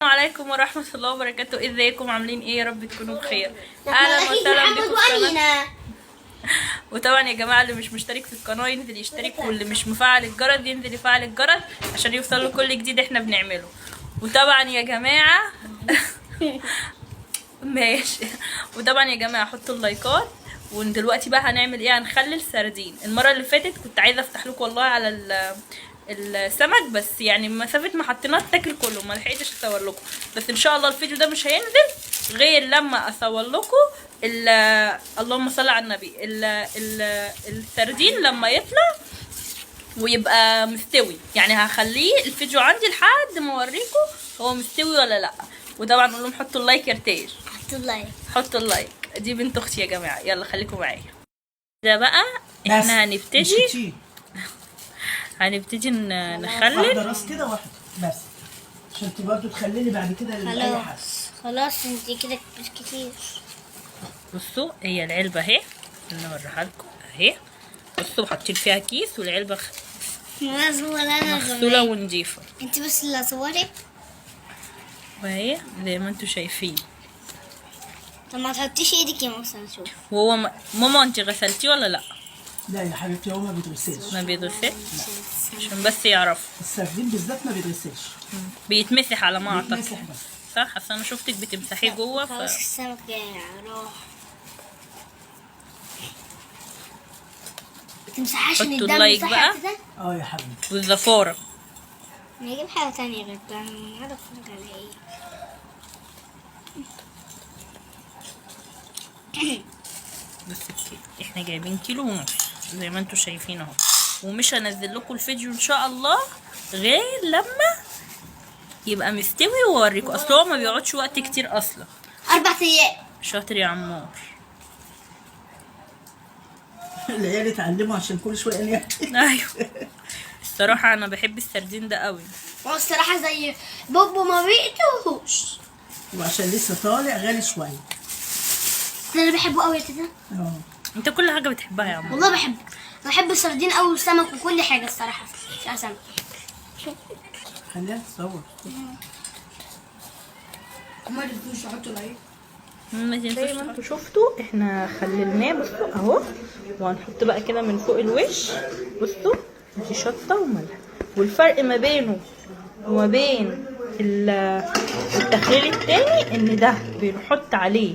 السلام عليكم ورحمة الله وبركاته. ازيكم عاملين ايه؟ يا رب تكونوا بخير. اهلا وسهلا بكم في القناة. وطبعا يا جماعة اللي مش مشترك في القناة ينزل يشترك، واللي مش مفعل الجرس ينزل يفعل الجرس عشان يوصل له كل جديد احنا بنعمله. وطبعا يا جماعة ماشي. وطبعا يا جماعة حطوا اللايكات. ودلوقتي بقى هنعمل ايه؟ هنخلل سردين. المرة اللي فاتت كنت عايزة افتح لكم والله على السمك، بس يعني مسافه ما حطيناه اتاكل كله، ما لحقتش اصور لكم. بس ان شاء الله الفيديو ده مش هينزل غير لما اصور لكم اللهم صل على النبي السردين لما يطلع ويبقى مستوي. يعني هخليه الفيديو عندي لحد ما اوريكم هو مستوي ولا لا. وطبعا نقول لهم حطوا اللايك يا رتاج، حطوا اللايك. دي بنت اختي يا جماعه. يلا خليكم معايا. ده بقى احنا هنبتدي نخلل واحده راس كده واحده بس عشان انت برضه تخللي بعد كده لاي حد. خلاص انت كده مش كتير. بصوا هي العلبه اهي، نوريها لكم اهي. بصوا حاطين فيها كيس والعلبه مغسوله ونضيفه. انت بس اللي صوري وهي زي ما انتم شايفين. طب ما تحطيش ايدك يا موسى نشوف. وهو ماما انت غسلتيه ولا لا؟ لا يا حبيبتي هو ما بيتغسلش. ما بيتغسلش عشان بس يعرفوا. السردين بالذات ما بيتغسلش، بيتمسح على ما اعتقد. بيتمسح بس. صح، اصل انا شفتك بتمسحيه جوه. خلاص السمك جاي راح. بتمسحهاش من حطوا الدم اللايك صح بقى. كده؟ اه يا حبيبتي. والزفاره. نجيب حاجه تانية غير ده. انا قاعده اتفرج على ايه. بس احنا جايبين كيلو ونص زي ما انتم شايفين اهو. ومش هنزل لكم الفيديو ان شاء الله غير لما يبقى مستوي واوريكم. اصل هو ما بيقعدش وقت كتير اصلا. 4 ايام. شاطر يا عمار. العيال اتعلموا عشان كل شويه ناكل. ايوه الصراحه انا بحب السردين ده قوي. هو الصراحه زي بوبو ما بيقتوش، وعشان لسه طالع غالي شويه. انا بحبه قوي كده. انت كل حاجه بتحبها يا عمار. والله بحب السردين قوي والسمك وكل حاجه الصراحه. يا سمك خليها تصور. ما تنسوش تحطوا لايك. زي ما انتوا شفتوا احنا خللناه. بصوا اهو. وهنحط بقى كده من فوق الوش. بصوا دي شطه وملح. والفرق ما بينه وما بين التخليل التاني ان ده بنحط عليه،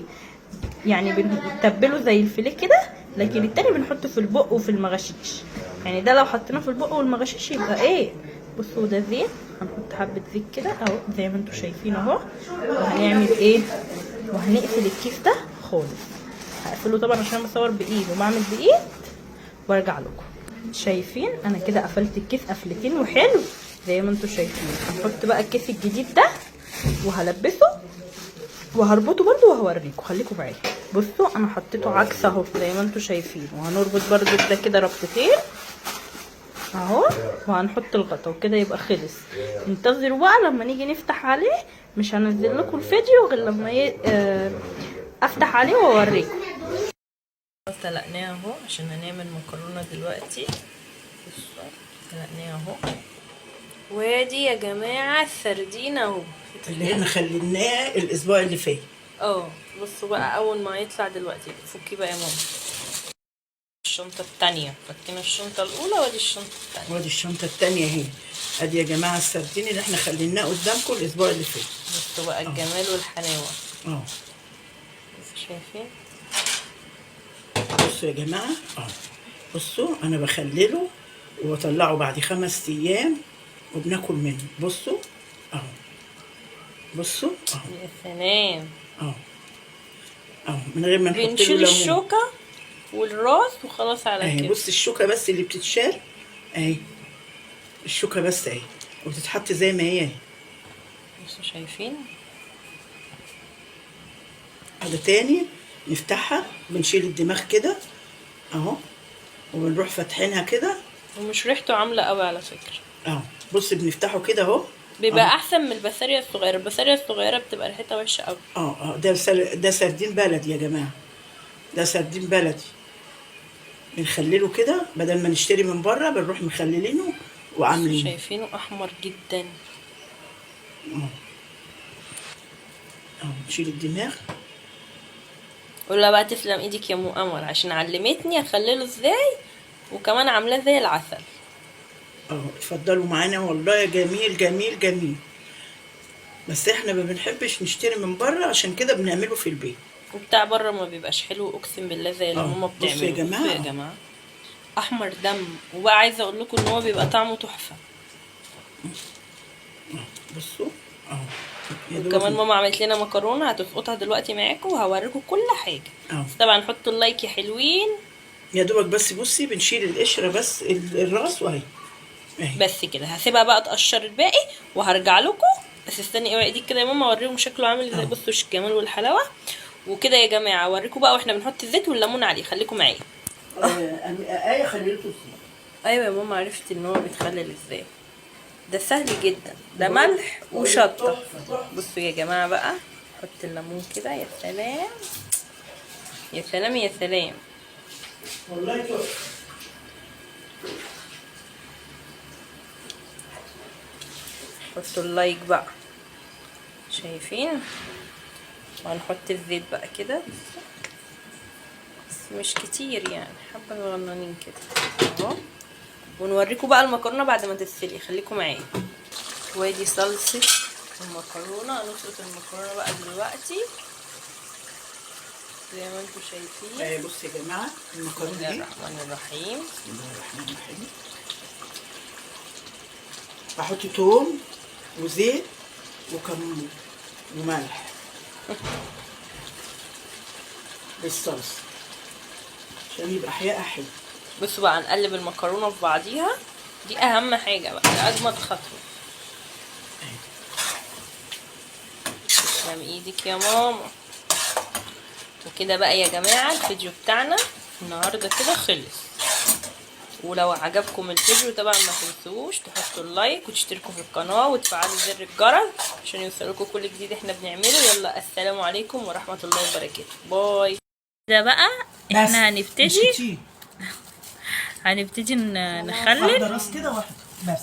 يعني بنتبله زي الفيليه كده، لكن التاني بنحطه في البق وفي المغشيش. يعني ده لو حطيناه في البق والمغشيش يبقى ايه. بصوا ده زيت، هنحط حبه زيت كده اهو زي ما انتوا شايفين اهو. وهنعمل ايه؟ وهنقفل الكيس ده خالص. هقفله طبعا عشان بصور بايد وبعمل بايد وارجع لكم. شايفين انا كده قفلت الكيس قفلتين وحلو زي ما انتوا شايفين. هنحط بقى الكيس الجديد ده وهلبسه وهربطه برده وهوريكم. خليكم معايا. بصوا انا حطيته عكس اهو زي ما انتوا شايفين. وهنربط برده ده كده ربطتين اهو. وهنحط الغطا وكده يبقى خلص. انتظروا بقى لما نيجي نفتح عليه. مش هنزل لكم الفيديو غير لما افتح عليه واوريكم. سلقناه اهو عشان هنعمل مكرونه دلوقتي. بصوا سلقناه اهو. وادي يا جماعه السردين اهو اللي احنا خليناه الاسبوع اللي فات. بصوا بقى اول ما يطلع دلوقتي فكي بقى يا ماما. الشنطه الثانيه فكينا الشنطه الاولى وادي الشنطه الثانيه. وادي الشنطه الثانيه اهي. ادي يا جماعه السردين اللي احنا خليناه قدامكم الاسبوع اللي فات. بصوا بقى الجمال والحلاوه. شايفين؟ بصوا يا جماعه بصوا انا بخلله واطلعه بعد 5 ايام وبناكل منه. بصوا بصوا يا سلام. من غير ما نحط له ليمون. بنشيل الشوكه والراس وخلاص على كده. بص الشوكه بس اللي بتتشال اهي. الشوكه بس اهي وبتتحط زي ما هي اهي. بصوا شايفين؟ حاجه تاني نفتحها بنشيل الدماغ كده اهو وبنروح فاتحينها كده. ومش ريحته عامله قوي على فكره. بص بنفتحه كده اهو. بيبقى احسن من البسارية الصغيره. البسارية الصغيره بتبقى ريحتها وحشه قوي. ده سردين بلدي يا جماعه. ده سردين بلدي بنخلله كده بدل ما نشتري من بره. بنروح مخللينه وعاملينه. شايفينه احمر جدا. اهو نشيل الدماغ. قولها بقى تسلم ايدك يا ام قمر عشان علمتني اخلله ازاي، وكمان عاملاه زي العسل. اهو اتفضلوا معانا والله جميل جميل جميل. بس احنا ما بنحبش نشتري من بره، عشان كده بنعمله في البيت. وبتاع بره ما بيبقاش حلو اقسم بالله زي اللي ماما بصوا بتعمله. يا جماعة. بصوا يا جماعه احمر دم، وبقى عايزه اقول لكم ان هو بيبقى طعمه تحفه. بصوا اهو. يا وكمان دوبك. ماما عملت لنا مكرونه هتسقطها دلوقتي معاكم وهوريكم كل حاجه. اه. بس طبعا حطوا اللايك يا حلوين. يا دوبك بس بصي بنشيل القشره بس الراس واهي اهي. بس كده هسيبها بقى تقشر الباقي وهرجع لكم. بس استني اوعي ايديك كده يا ماما اوريهم شكله عامل ازاي. بصوا الجمال والحلاوه. وكده يا جماعه اوريكم بقى واحنا بنحط الزيت والليمون عليه. خليكم معايا. ايه خليته ازاي؟ ايوه يا ماما عرفت ان هو بيتخلل ازاي. ده سهل جدا، ده ملح وشطه. بصوا يا جماعه بقى حط الليمون كده. يا سلام يا سلام يا سلام. والله تحفه. حطوا اللايك بقى. شايفين؟ وهنحط الزيت بقى كده بس مش كتير يعني، حبه صغننين كده اهو. ونوريكم بقى المكرونه بعد ما تتسلق. خليكم معايا. وادي صلصه المكرونه. نسلق المكرونه بقى دلوقتي زي ما انتم شايفين. بصوا يا جماعه المكرونه بسم الله دي. الرحمن الرحيم. بسم الله الرحمن الرحيم. هحط توم وزيت وكمون وملح بالصلصه عشان يبقى حياء حلو. بصوا بقى نقلب المكرونه في بعضيها. دي اهم حاجه بقى، دي اجمد خطوه. تسلم ايدك يا ماما. وكده بقى يا جماعه الفيديو بتاعنا النهارده كده خلص. ولو عجبكم الفيديو طبعا ما تنسوش تحطوا اللايك وتشتركوا في القناه وتفعلوا زر الجرس عشان يوصلكم كل جديد احنا بنعمله. يلا السلام عليكم ورحمه الله وبركاته. باي. ده بقى احنا هنبتدي نخلل. واحده راس كده واحده بس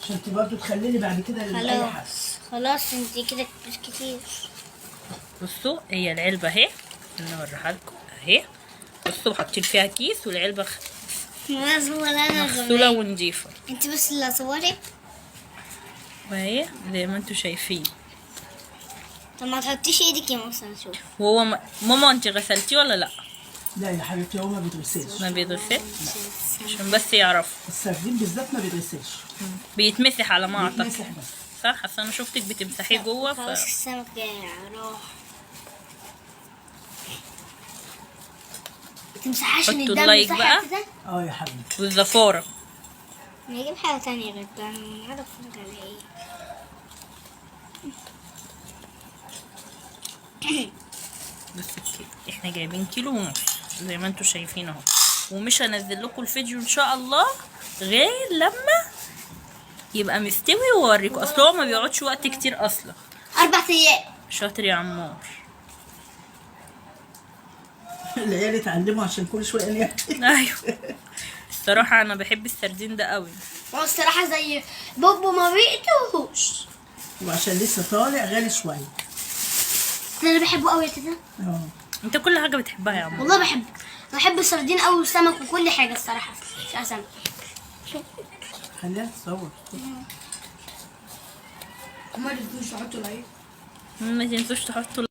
عشان انت برضه تخللي بعد كده لاي حد. خلاص انت كده مش كتير. بصوا هي العلبه اهي نوريها لكم اهي. بصوا حاطين فيها كيس والعلبه مغسوله ونضيفه. انت بس اللي صوري. وهي زي ما انتم شايفين. طب ما تحطيش ايدك يا موسى نشوف. وهو ماما انت غسلتيه ولا لا؟ لا يا حبيبتي هو ما بيتغسلش. ما بيتغسلش عشان بس يعرفوا. السردين بالذات ما بيتغسلش. بيتمسح على ما اعتقد. بيتمسح بس. صح اصل انا شفتك بتمسحيه جوه خلاص السمك جاي راح. بتمسحهاش من حطوا الدم اللايك صح بقى. كده؟ يا حبيبتي. والزفاره. نجيب حاجة تانية غير ده. انا عارف على ايه. بس كده احنا جايبين كيلو ونص زي ما انتم شايفين اهو. ومش هنزل لكم الفيديو ان شاء الله غير لما يبقى مستوي واوريكم. اصل هو ما بيقعدش وقت كتير اصلا. 4 ايام. شاطر يا عمار. العيال اتعلموا عشان كل شويه نحكي. ايوه الصراحه انا بحب السردين ده قوي. هو الصراحة زي بوبو ما بيقتوهوش. وعشان لسه طالع غالي شويه. انا بحبه قوي كده. انت كل حاجه بتحبها يا عمار. والله بحب السردين قوي والسمك وكل حاجة الصراحة. سمك. خليها تصور. ما تنسوش تحطوا لايك. ما تنسوش تحطوا